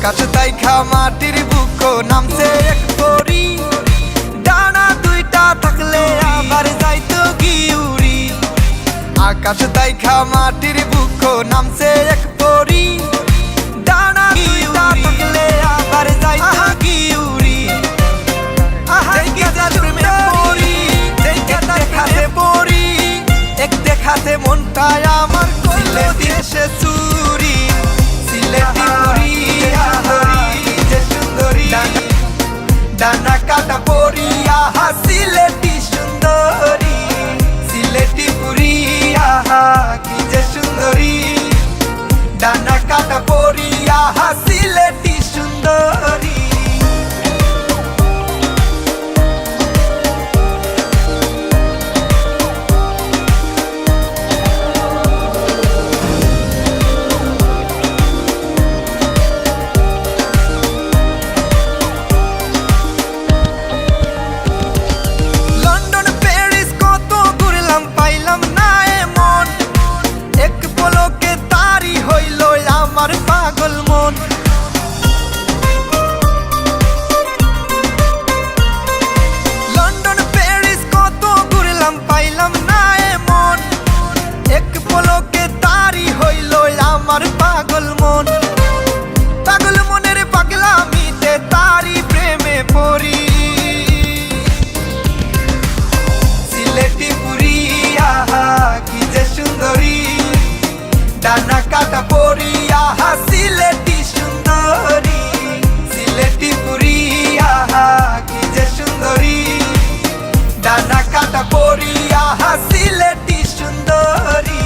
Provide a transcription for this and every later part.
আকাশ দেখা মাটির বুক নামছে এক পরি, ডানা দুইটা থাকলে আবার যাইতো গিউরি। আকাশ দেখা মাটির বুক নামছে এক পরি, ডানা দুইটা থাকলে আবার যাইতো গিউরি। এক দেখাতে মনটায় আমার করলে দিয়েছে চুরি। সিলেটি পুরি যে সুন্দরী, ডানা কাটা পরি আহা সিলেটি সুন্দরী। সিলেটি পুরি আহা কি যে সুন্দরী, ডানা কাটা পরি আহা সিলেটি সুন্দরী। পাগল মন লন্ডন প্যারিস কত ঘুরলাম পাইলাম না এমন, এক পলকে তারি হইল আমার পাগল মন। পাগল মনের পাগলামিতে তারি প্রেমে পড়ি। সিলেটি পুরি আহা কি যে সুন্দরী, ডানা কাটা পরি আহা সিলেটি সুন্দরী। সিলেটি পুরি আহা কি যে সুন্দরী, ডানা কাটা পরি আহা সিলেটি সুন্দরী।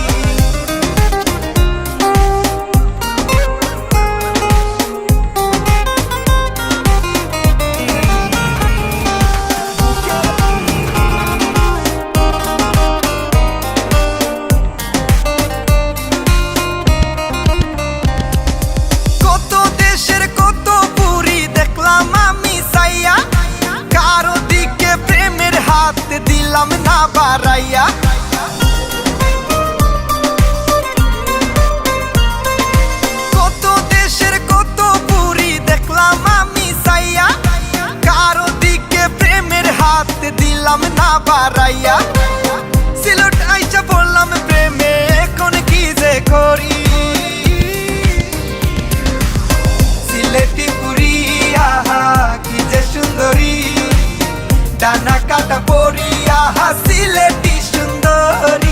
কারো দিকে প্রেমের হাত দিলাম না বাড়াইয়া, কত দেশের কত পুরি দেখলাম আমি চাইয়া। কারো দিকে প্রেমের হাত দিলাম না বাড়াইয়া, সিলেট আইসা পড়লাম প্রেমে এখন কি যে করি। সিলেটি পুরি আহা কি যে সুন্দরী, ডানা কাটা পরি আহা সিলেটি সুন্দরী।